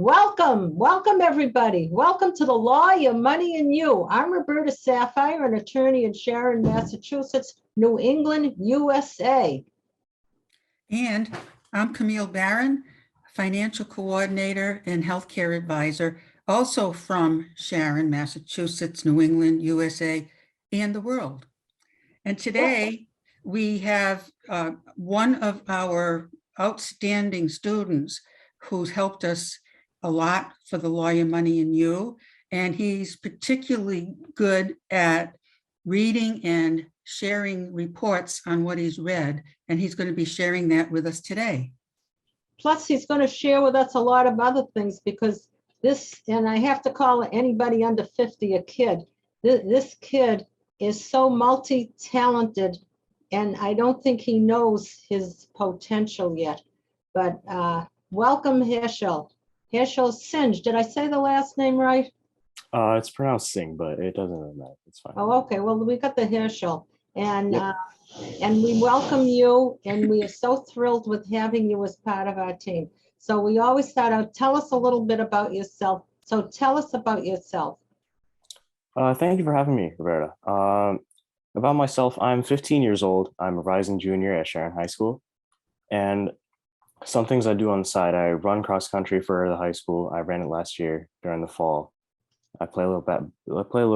Welcome everybody. Welcome to the Law, Your Money, and You. I'm Roberta Saphire, an attorney in Sharon, Massachusetts, New England, USA. And I'm Camille Barron, financial coordinator and healthcare advisor, also from Sharon, Massachusetts, New England, USA, and the world. And today we have one of our outstanding students who's helped us a lot for the Law, Your Money, and You. And he's particularly good at reading and sharing reports on what he's read. And he's going to be sharing that with us today. Plus, he's going to share with us a lot of other things because this, and I have to call anybody under 50 a kid. This kid is so multi-talented, and I don't think he knows his potential yet. But welcome, Harshal. Harshal Singh. Did I say the last name right? It's pronounced Singh, but it doesn't really matter. It's fine. Oh, okay. Well, we got the Harshal, and and we welcome you, and we are so thrilled with having you as part of our team. So we always start out. Tell us a little bit about yourself. So tell us about yourself. Thank you for having me, Roberta. About myself, I'm 15 years old. I'm a rising junior at Sharon High School, and some things I do on the side. I run cross country for the high school. I ran it last year during the fall. I play a little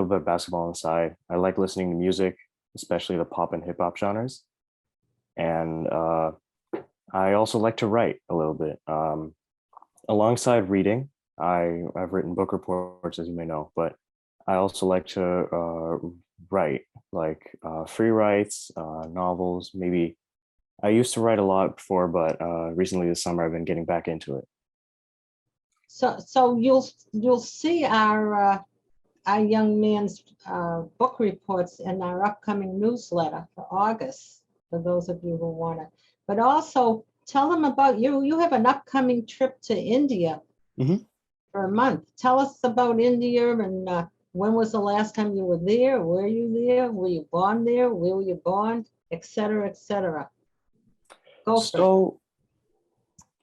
bit of basketball on the side. I like listening to music, especially the pop and hip hop genres. And I also like to write a little bit. Alongside reading, I've written book reports, as you may know, but I also like to write, like free writes, novels, maybe. I used to write a lot before, but recently this summer I've been getting back into it. So you'll see our young man's book reports in our upcoming newsletter for August, for those of you who want to. But also tell them about you. You have an upcoming trip to India for a month. Tell us about India and when was the last time you were there? Were you there? Were you born there? Where were you born? Et cetera, et cetera. Go for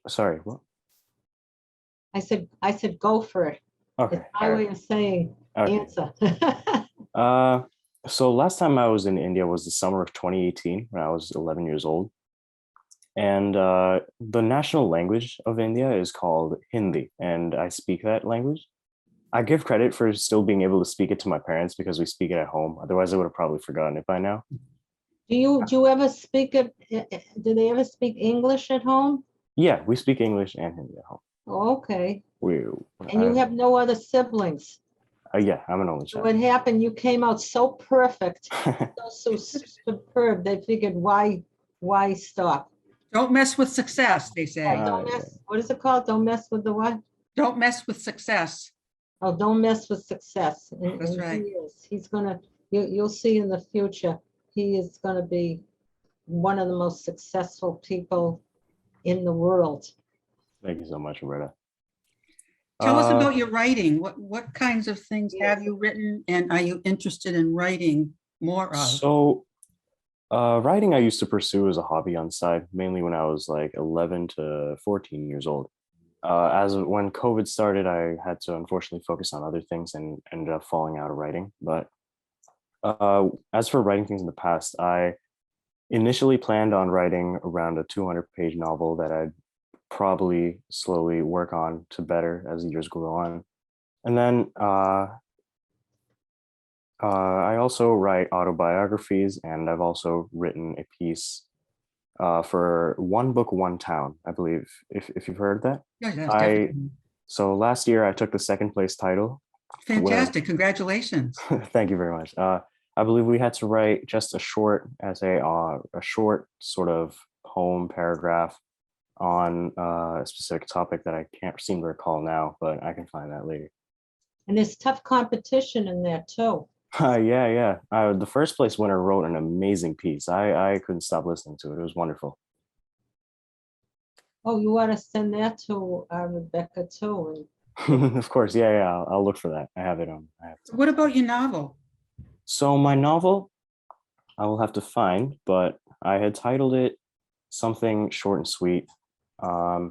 it. Sorry, what? I said go for it. Okay. It's my way of saying answer. So last time I was in India was the summer of 2018 when I was 11 years old. And the national language of India is called Hindi, and I speak that language. I give credit for still being able to speak it to my parents because we speak it at home. Otherwise, I would have probably forgotten it by now. Do you ever speak it? Do they ever speak English at home? Yeah, we speak English and Hindi at home. Okay. And you I have no other siblings? Yeah, I'm an only child. What happened? You came out so perfect, so superb. They figured, why stop? Don't mess with success, they say. Don't mess. What is it called? Don't mess with the what? Don't mess with success. Oh, don't mess with success. That's right. He's gonna. You'll see in the future. He is going to be one of the most successful people in the world. Thank you so much, Roberta. Tell us about your writing. What kinds of things have you written, and are you interested in writing more of? So writing I used to pursue as a hobby on the side, mainly when I was like 11 to 14 years old. When COVID started, I had to unfortunately focus on other things and ended up falling out of writing. But as for writing things in the past, I initially planned on writing around a 200-page novel that I'd probably slowly work on to better as the years go on. And then I also write autobiographies, and I've also written a piece for One Book, One Town, I believe, if you've heard that. Yes, so last year I took the second place title. Fantastic, congratulations. Thank you very much. I believe we had to write just a short essay, a short sort of poem paragraph on a specific topic that I can't seem to recall now, but I can find that later. And there's tough competition in there too. Yeah. The first place winner wrote an amazing piece. I couldn't stop listening to it. It was wonderful. Oh, you want to send that to Rebecca too? Of course, yeah. I'll look for that. I have it on. What about your novel? So my novel, I will have to find, but I had titled it something short and sweet. I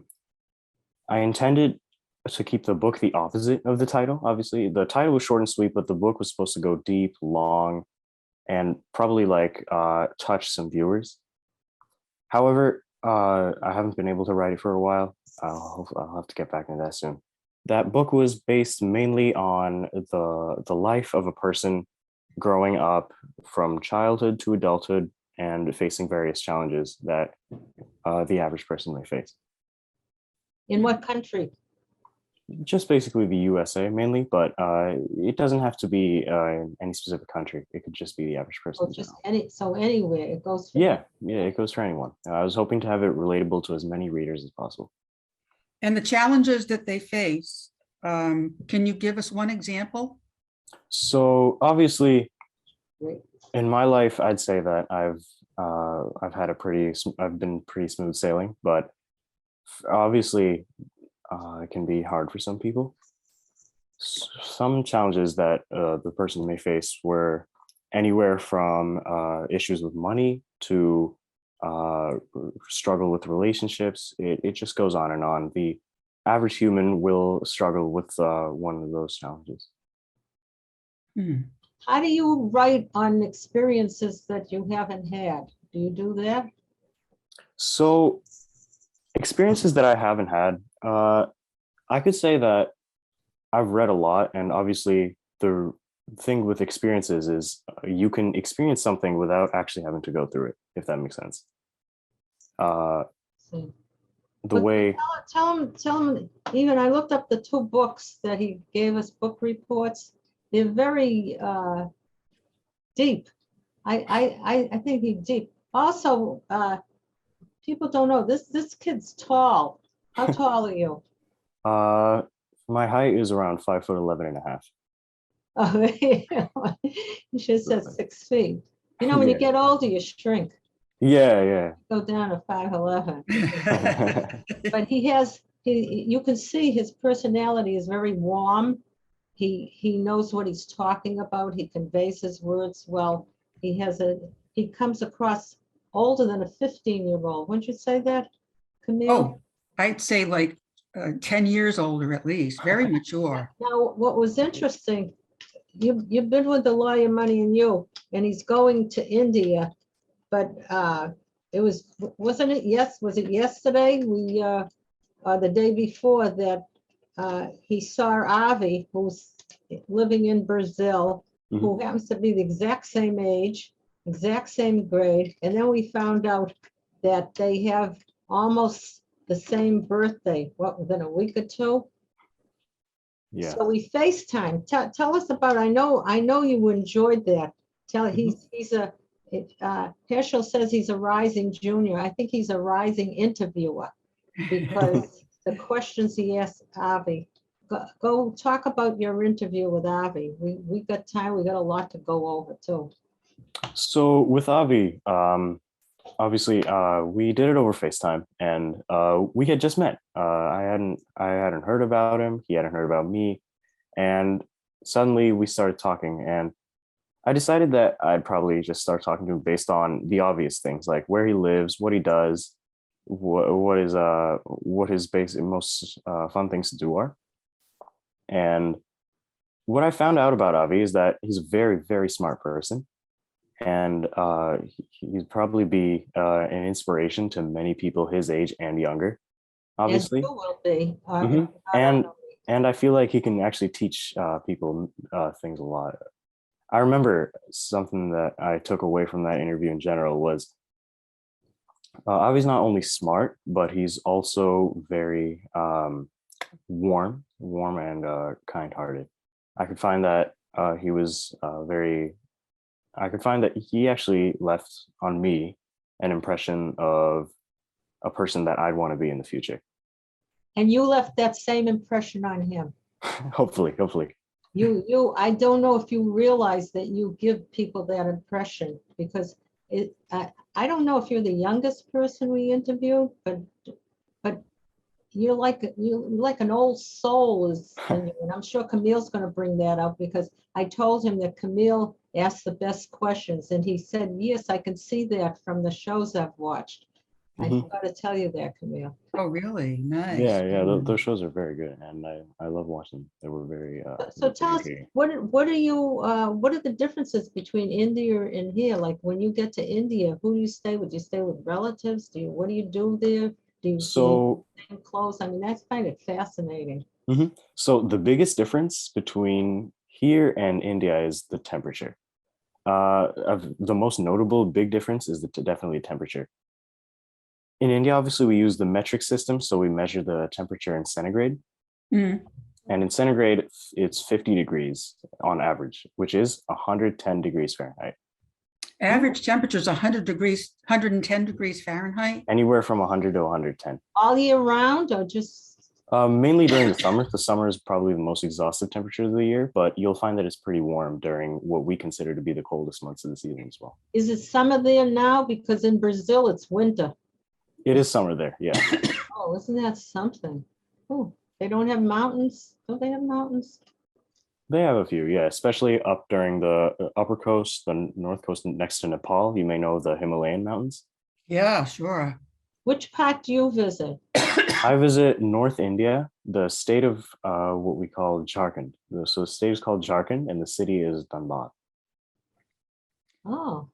intended to keep the book the opposite of the title. Obviously, the title was short and sweet, but the book was supposed to go deep, long, and probably like touch some viewers. However, I haven't been able to write it for a while. I'll have to get back into that soon. That book was based mainly on the life of a person growing up from childhood to adulthood and facing various challenges that the average person may face. In what country? Just basically the USA mainly, but it doesn't have to be in any specific country. It could just be the average person. Or just anywhere it goes. Yeah, it goes for anyone. I was hoping to have it relatable to as many readers as possible. And the challenges that they face, can you give us one example? So obviously, Great. in my life, I'd say that I've been pretty smooth sailing, but obviously, it can be hard for some people. Some challenges that the person may face were anywhere from issues with money to struggle with relationships. It just goes on and on. The average human will struggle with one of those challenges. How do you write on experiences that you haven't had? Do you do that? So experiences that I haven't had, I could say that I've read a lot, and obviously the thing with experiences is you can experience something without actually having to go through it, if that makes sense. See. The way, Tell him, even I looked up the two books that he gave us, book reports. They're very deep. I think he's deep. Also, people don't know this kid's tall. How tall are you? my height is around 5'11.5". Oh, you should have said 6 feet. You know, when you Yeah. get older, you shrink. Yeah. Go down to 5'11". But you can see his personality is very warm. He knows what he's talking about. He conveys his words well. He comes across older than a 15-year-old. Wouldn't you say that, Camille? Oh, I'd say like 10 years older at least, very mature. Now, what was interesting, you've been with the lawyer Money and You, and he's going to India, but wasn't it yesterday? The day before that, he saw Avi, who's living in Brazil, who happens to be the exact same age, exact same grade. And then we found out that they have almost the same birthday, within a week or two. Yeah. So we FaceTime. Tell us about, I know you enjoyed that. Harshal says he's a rising junior. I think he's a rising interviewer because the questions he asked Avi. Go talk about your interview with Avi. We got time. We got a lot to go over too. So with Avi, obviously we did it over FaceTime, and we had just met. I hadn't heard about him. He hadn't heard about me, and suddenly we started talking. And I decided that I'd probably just start talking to him based on the obvious things, like where he lives, what he does, what his basic most fun things to do are. And what I found out about Avi is that he's a very, very smart person, and he'd probably be an inspiration to many people his age and younger, obviously. And you will be. And I feel like he can actually teach people things a lot. I remember something that I took away from that interview in general was Avi's not only smart, but he's also very warm and kind-hearted. I could find that he actually left on me an impression of a person that I'd want to be in the future. And you left that same impression on him. Hopefully. I don't know if you realize that you give people that impression, because I don't know if you're the youngest person we interviewed, but you're like an old soul and I'm sure Camille's going to bring that up, because I told him that Camille asked the best questions, and he said, yes, I can see that from the shows I've watched. I Mhm. forgot to tell you that, Camille. Oh, really? Nice. Yeah, those shows are very good, and I love watching them. They were very So tell us, intriguing. what are you, what are the differences between India and here? Like when you get to India, who do you stay with? Do you stay with relatives? What do you do there? Do you So stay in clothes? I mean, that's kind of fascinating. so the biggest difference between here and India is the temperature. Of the most notable big difference is definitely temperature. In India, obviously, we use the metric system, so we measure the temperature in centigrade. Mm. And in centigrade, it's 50 degrees on average, which is 110 degrees Fahrenheit. Average temperature is 100 degrees, 110 degrees Fahrenheit. Anywhere from 100 to 110. All year round or just, Mainly during the summer. The summer is probably the most exhaustive temperature of the year, but you'll find that it's pretty warm during what we consider to be the coldest months of the season as well. is it summer there now? Because in Brazil, it's winter. It is summer there, yeah. Oh, isn't that something? Oh, they don't have mountains? Don't they have mountains? They have a few, yeah, especially up during the upper coast, the north coast next to Nepal. You may know the Himalayan mountains. Yeah, sure. Which part do you visit? I visit North India, the state of what we call Jharkhand. So the state is called Jharkhand, and the city is Dhanbad. Oh,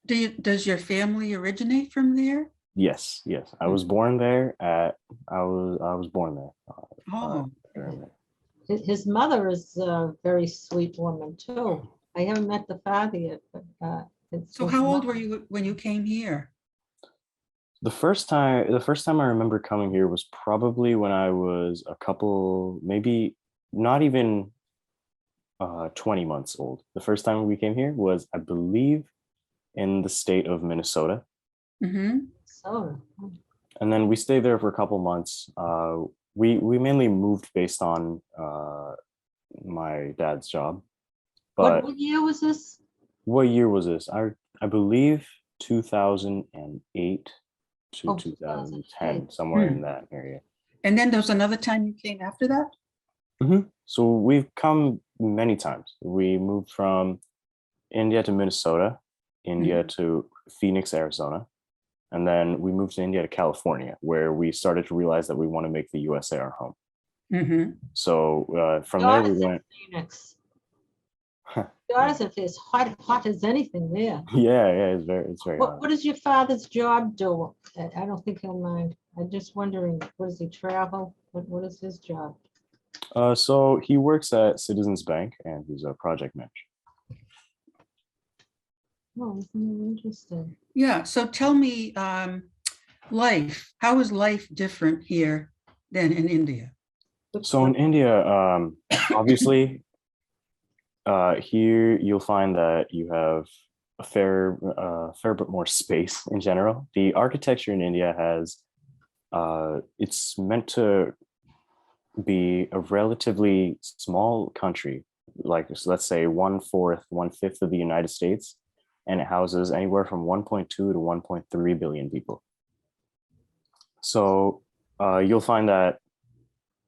Does your family originate from there? Yes, yes. I was born there. I was born there. Oh, During there. his mother is a very sweet woman too. I haven't met the father yet, but it's so his how old mother. were you when you came here? The first time I remember coming here was probably when I was a couple, maybe not even 20 months old. The first time we came here was, I believe, in the state of Minnesota. Mm-hmm. So, And then we stayed there for a couple months. We mainly moved based on my dad's job. But what year was this? what year was this? I believe 2008 to Oh, 2010, 2008. somewhere in that area. And then there was another time you came after that? So we've come many times. We moved from India to Minnesota, India to Phoenix, Arizona, and then we moved to India to California, where we started to realize that we want to make the USA our home. Mm-hmm. So from there we Yours in went. Phoenix. Yours if it's hot as anything there. Yeah, it's very hot. What does your father's job do? I don't think he'll mind. I'm just wondering, what does he travel? What is his job? So he works at Citizens Bank, and he's a project manager. Oh, isn't that interesting? Yeah, so tell me, life. How is life different here than in India? So in India, obviously, here you'll find that you have a fair bit more space in general. The architecture in India has, it's meant to be a relatively small country, like so let's say 1/4, 1/5 of the United States, and it houses anywhere from 1.2 to 1.3 billion people. So you'll find that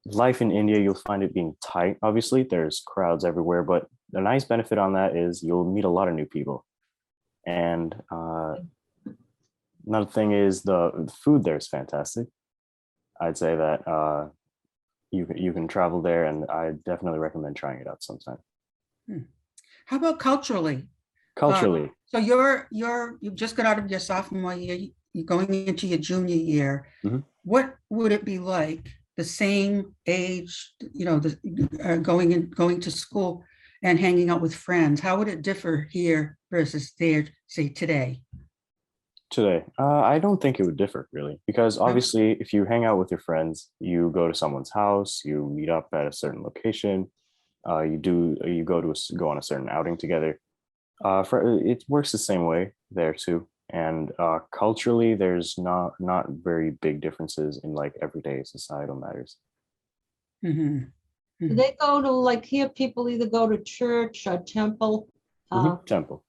life in India, you'll find it being tight. Obviously, there's crowds everywhere, but the nice benefit on that is you'll meet a lot of new people. And another thing is the food there is fantastic. I'd say that you can travel there, and I definitely recommend trying it out sometime. How about culturally? Culturally, So you've just got out of your sophomore year, you're going into your junior year. What would it be like the same age, going to school and hanging out with friends? How would it differ here versus there, say today? I don't think it would differ really, because obviously if you hang out with your friends, you go to someone's house, you meet up at a certain location, you go on a certain outing together. It works the same way there too. And culturally, there's not very big differences in like everyday societal matters. Mm-hmm. Do they go to, like here, people either go to church or temple? Temple.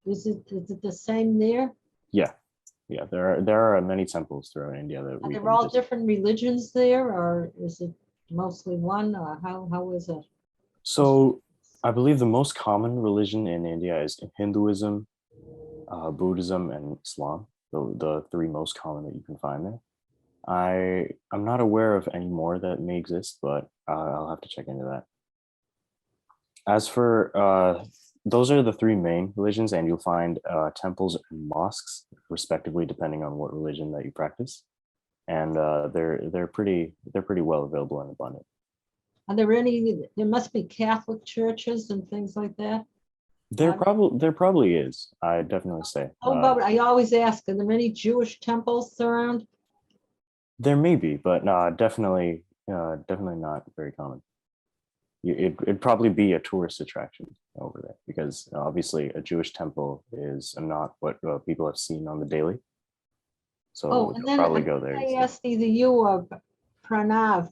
Is it the same there? Yeah, there are many temples throughout India that Are we they can all visit. different religions there, or is it mostly one, or how is it? So I believe the most common religion in India is Hinduism, Buddhism, and Islam. the three most common that you can find there. I'm not aware of any more that may exist, but I'll have to check into that. As for those are the three main religions, and you'll find temples and mosques, respectively, depending on what religion that you practice. And they're pretty well available and abundant. Are there any, there must be Catholic churches and things like that? There probably is. I definitely say. Oh, but I always ask, are there any Jewish temples around? There may be, but definitely not very common. It'd probably be a tourist attraction over there because obviously a Jewish temple is not what people have seen on the daily. So Oh, and they'll then probably go there. I asked either you or Pranav,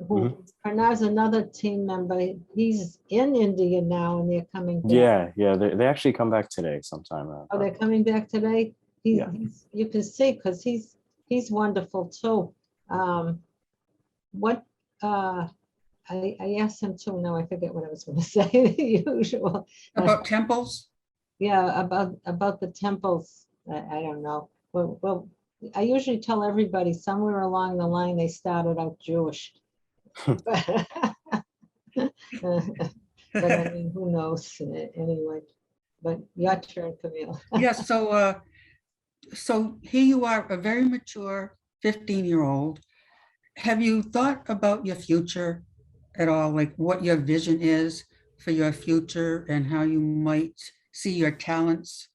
who Mhm. Pranav's another team member. He's in India now and they're coming back. Yeah, they actually come back today sometime. Oh, they're coming back today? Yeah. You can see, because he's wonderful too. What, I asked him too, now I forget what I was gonna say, the usual. About temples? Yeah, about the temples, I don't know. Well, I usually tell everybody somewhere along the line, they started out Jewish. But I mean, who knows, anyway. But your turn, Camille. Yes, so here you are, a very mature 15-year-old. Have you thought about your future at all, like what your vision is for your future and how you might see your talents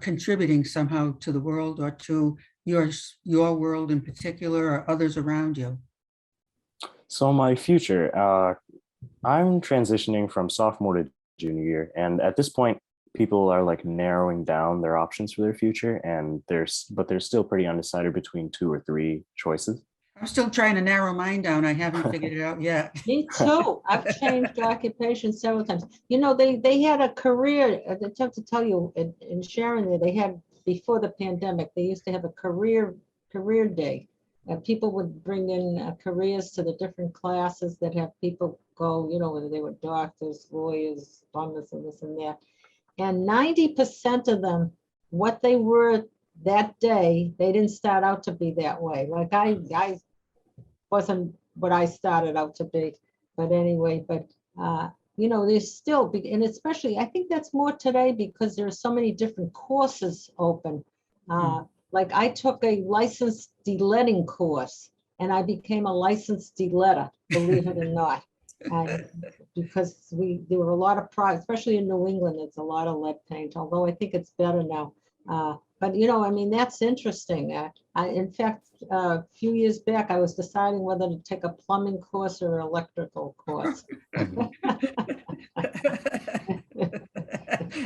contributing somehow to the world or to your world in particular or others around you? So my future, I'm transitioning from sophomore to junior year, and at this point, people are like narrowing down their options for their future, and they're still pretty undecided between two or three choices. I'm still trying to narrow mine down. I haven't figured it out yet. Me too. I've changed occupation several times. You know, they had a career, I have to tell you, in Sharon, they had, before the pandemic, they used to have a career day. People would bring in careers to the different classes that have people go, you know, whether they were doctors, lawyers, plumbers, and this and that. And 90% of them, what they were that day, they didn't start out to be that way. Like I wasn't what I started out to be, but anyway, you know, there's still, and especially, I think that's more today because there are so many different courses open. Like I took a licensed deletting course and I became a licensed deletter, believe it or not. Because there were a lot of products, especially in New England, it's a lot of lead paint, although I think it's better now. But you know, I mean, that's interesting. In fact, a few years back, I was deciding whether to take a plumbing course or an electrical course.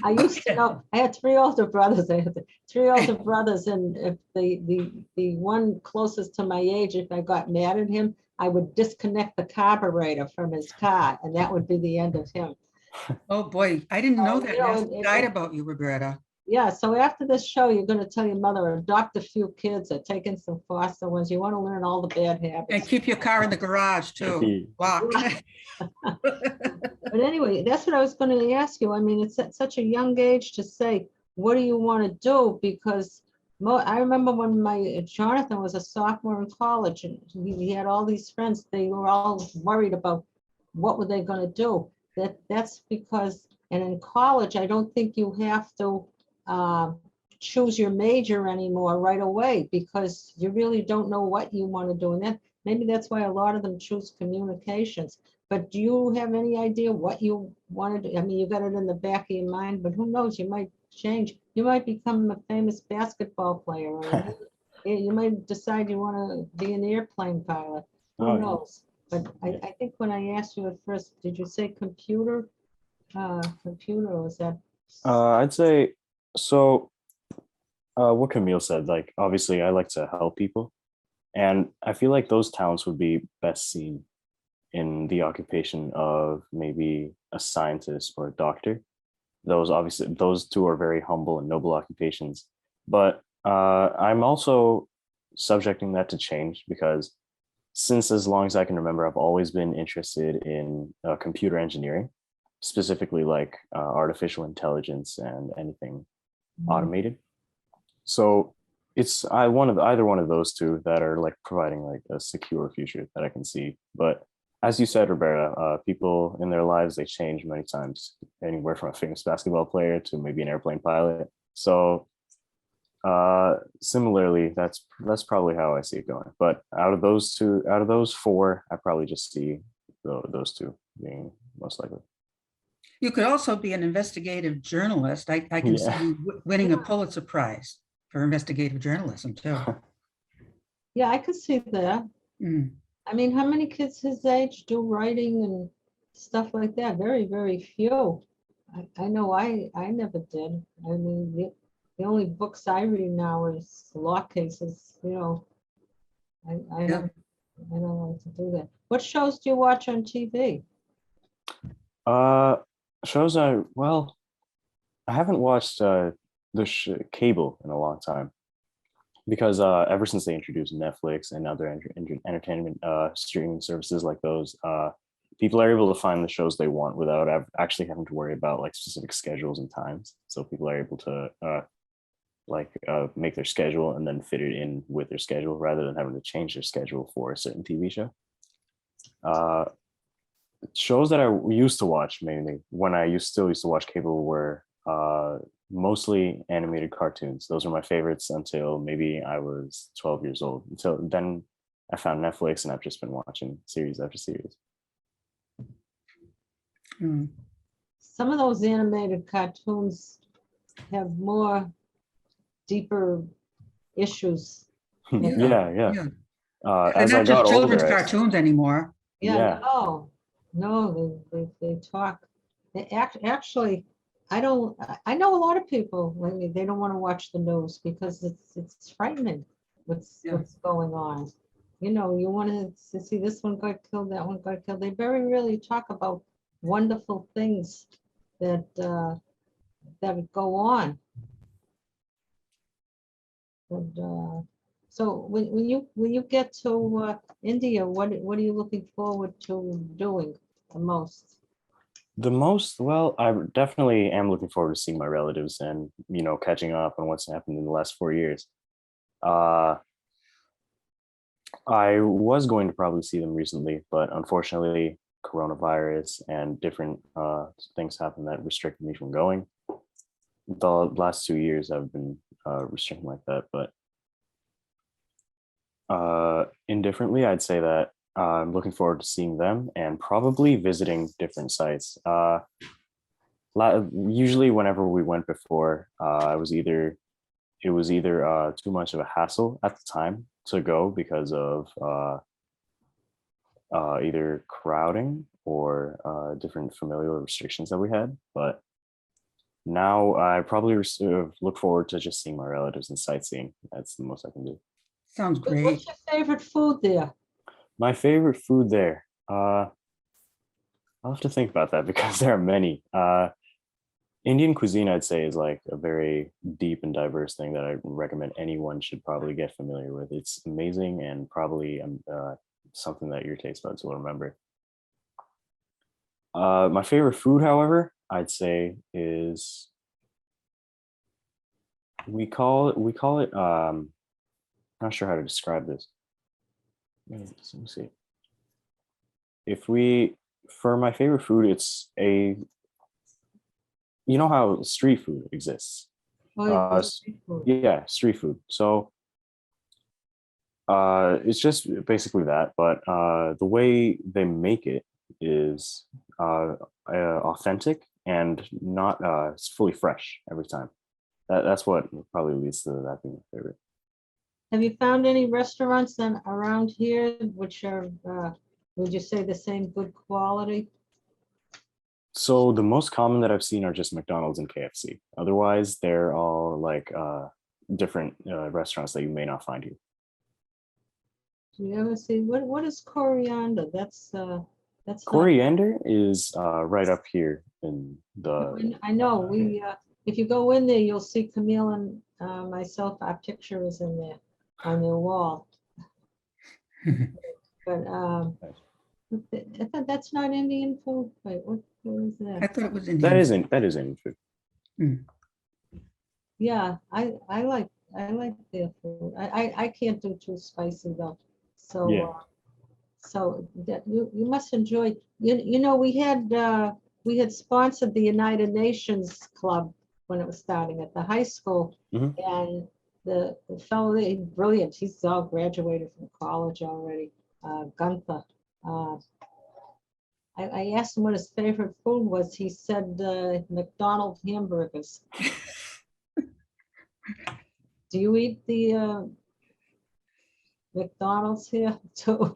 I used to know, I had three older brothers. I had three older brothers, and if the one closest to my age, if I got mad at him, I would disconnect the carburetor from his car, and that would be the end of him. Oh boy, I didn't know that. You know, That's died about you, Roberta. Yeah, so after this show, you're going to tell your mother, adopt a few kids or take in some foster ones. You want to learn all the bad habits. And keep your car in the garage too, locked. But anyway, that's what I was going to ask you. I mean, it's at such a young age to say, what do you want to do? Because I remember when Jonathan was a sophomore in college and he had all these friends, they were all worried about what were they going to do. That's because, and in college, I don't think you have to choose your major anymore right away because you really don't know what you want to do. And maybe that's why a lot of them choose communications. But do you have any idea what you want to do? I mean, you got it in the back of your mind, but who knows? You might change. You might become a famous basketball player. Or you might decide you want to be an airplane pilot. Who knows? But I think when I asked you at first, did you say computer? Computer, or was that? I'd say so. What Camille said, like obviously, I like to help people, and I feel like those talents would be best seen in the occupation of maybe a scientist or a doctor. Those two are very humble and noble occupations. But I'm also subjecting that to change because since as long as I can remember, I've always been interested in computer engineering, specifically like artificial intelligence and anything automated. So it's either one of those two that are like providing like a secure future that I can see. But as you said, Roberta, people in their lives, they change many times, anywhere from a famous basketball player to maybe an airplane pilot. So similarly, that's probably how I see it going. But out of those four, I probably just see those two being most likely. You could also be an investigative journalist. I can see Yeah. you winning a Pulitzer Prize for investigative journalism too. Yeah, I could see that. Mm. I mean, how many kids his age do writing and stuff like that? Very, very few. I know I never did. I mean, the only books I read now is law cases, you know. I Yeah. don't like to do that. What shows do you watch on TV? Shows I haven't watched cable in a long time because ever since they introduced Netflix and other entertainment streaming services like those, people are able to find the shows they want without actually having to worry about like specific schedules and times. So people are able to make their schedule and then fit it in with their schedule rather than having to change their schedule for a certain TV show. Shows that I used to watch mainly when I still used to watch cable were mostly animated cartoons. Those were my favorites until maybe I was 12 years old. Until then, I found Netflix and I've just been watching series after series. Mm. Some of those animated cartoons have more deeper issues. Yeah. Yeah. They're As I not just got children's older, cartoons anymore. Yeah, Yeah. no, they talk. Actually, I don't. I know a lot of people when they don't want to watch the news because it's frightening what's going on. You know, you want to see this one got killed, that one got killed. They very rarely talk about wonderful things that that go on. And so when you get to India, what are you looking forward to doing the most? The most, well, I definitely am looking forward to seeing my relatives and, catching up on what's happened in the last 4 years. Uh, I was going to probably see them recently, but unfortunately, coronavirus and different things happened that restricted me from going. The last 2 years I've been restricted like that, but indifferently, I'd say that I'm looking forward to seeing them and probably visiting different sites. Usually, whenever we went before, it was either too much of a hassle at the time to go because of either crowding or different familial restrictions that we had. But now I probably look forward to just seeing my relatives and sightseeing. That's the most I can do. Sounds What's great. your favorite food there? My favorite food there. I'll have to think about that because there are many. Indian cuisine, I'd say, is like a very deep and diverse thing that I recommend anyone should probably get familiar with. It's amazing and probably something that your taste buds will remember. My favorite food, however, I'd say is we call it not sure how to describe this. Let me see. For my favorite food, it's you know how street food exists. Oh, yeah, street food. Yeah, street food. So it's just basically that, but the way they make it is authentic and not it's fully fresh every time. That's what probably leads to that being my favorite. Have you found any restaurants then around here which are, would you say, the same good quality? So the most common that I've seen are just McDonald's and KFC. Otherwise, they're all like different restaurants that you may not find here. Do you ever see, what is coriander? That's not. Coriander is right up here in the. I know, if you go in there, you'll see Camille and myself, our picture is in there on their wall. But that's not Indian food. Wait, what is I that? thought it was Indian. That is Indian food. Mm. Yeah, I like like their food. I can't do too spicy though. So, Yeah. so that you must enjoy, you know, we had sponsored the United Nations Club when it was starting at the high school. Mhm. And the fellow, he's brilliant. He's all graduated from college already, Gunther. Uh, I asked him what his favorite food was. He said McDonald's hamburgers. Do you eat the McDonald's here too?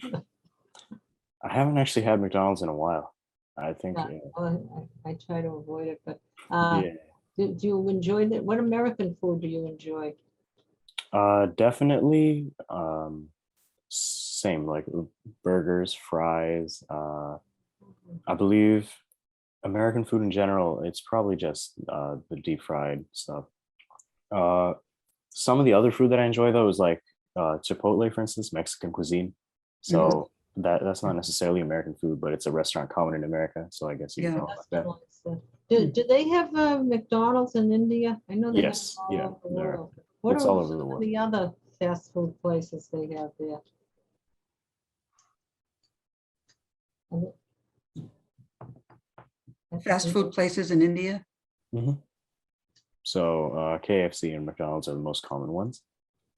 I haven't actually had McDonald's in a while. I think, Yeah, I try to avoid it, but yeah. do you enjoy that? What American food do you enjoy? Definitely, same like burgers, fries. I believe American food in general, it's probably just the deep fried stuff. Uh, some of the other food that I enjoy though is like Chipotle, for instance, Mexican cuisine. So that's not necessarily American food, but it's a restaurant common in America. So I guess you can Yeah. call it That's like that. nice. Do they have McDonald's in India? I know they have Yes, all yeah, over the there. world. What It's are all over the some of world. the other fast food places they have there? Fast food places in India? Mhm. So KFC and McDonald's are the most common ones,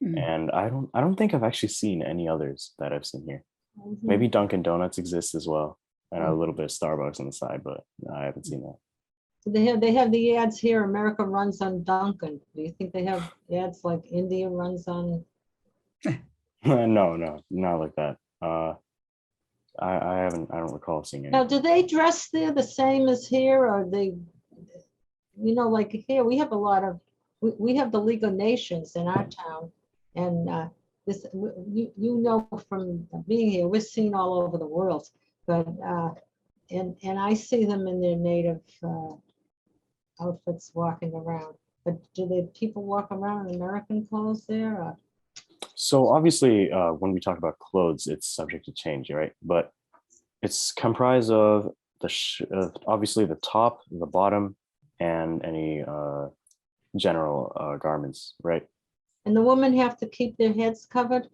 Mm. and I don't think I've actually seen any others that I've seen here. Mhm. Maybe Dunkin' Donuts exists as well, and a Mm. little bit of Starbucks on the side, but I haven't seen that. They have the ads here. America runs on Dunkin'. Do you think they have ads like India runs on? No, no, not like that. I don't recall seeing Now, any. do they dress there the same as here, or they, you know, like here we have a lot of, we have the League of Nations in our town, and this you know from being here, we're seen all over the world, but and I see them in their native outfits walking around. But do the people walk around in American clothes there? Or? So obviously, when we talk about clothes, it's subject to change, right? But it's comprised of obviously the top, the bottom, and any general garments, right? And the women have to keep their heads covered?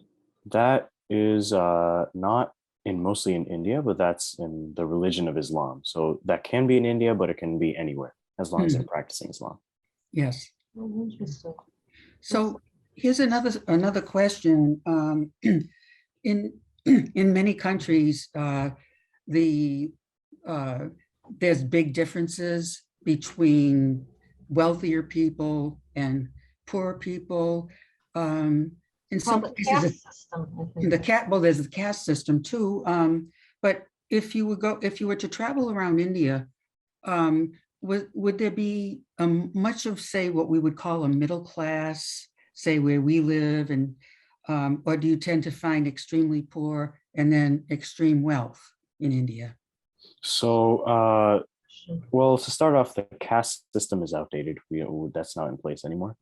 That is not mostly in India, but that's in the religion of Islam. So that can be in India, but it can be anywhere as long as they're practicing Islam. Yes. Oh, interesting. So here's another question. In in many countries, the there's big differences between wealthier people and poor people. In some Called the places, caste system, I think. well, there's the caste system too. But if you were to travel around India, would there be much of, say, what we would call a middle class, say where we live, and or do you tend to find extremely poor and then extreme wealth in India? So, well, to start off, the caste system is outdated. That's not in place anymore.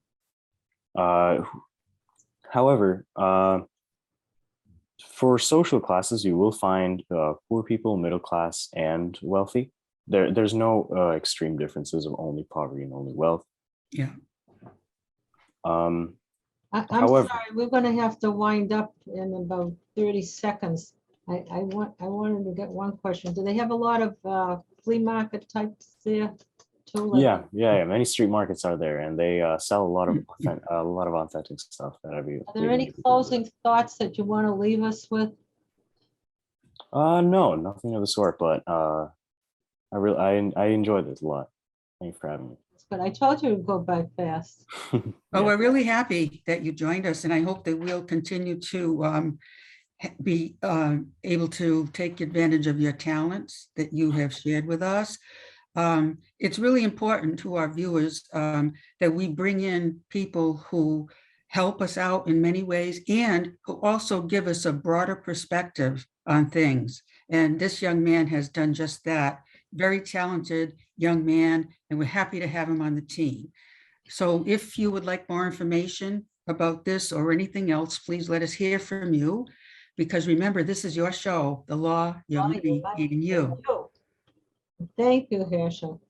However, for social classes, you will find poor people, middle class, and wealthy. There's no extreme differences of only poverty and only wealth. Yeah. Um, I'm However- sorry, we're gonna have to wind up in about 30 seconds. I wanted to get one question. Do they have a lot of flea market types there too? Like- yeah. Many street markets are there, and they sell a lot of authentic stuff that I'd be. Are there any closing thoughts that you want to leave us with? No, nothing of the sort. But I enjoyed this a lot. Thanks for having me. But I told you it would go by fast. Oh, Yeah. we're really happy that you joined us, and I hope that we'll continue to be able to take advantage of your talents that you have shared with us. It's really important to our viewers that we bring in people who help us out in many ways and who also give us a broader perspective on things. And this young man has done just that. Very talented young man, and we're happy to have him on the team. So if you would like more information about this or anything else, please let us hear from you. Because remember, this is your show, the law, your money, and you. Thank you, Herschel.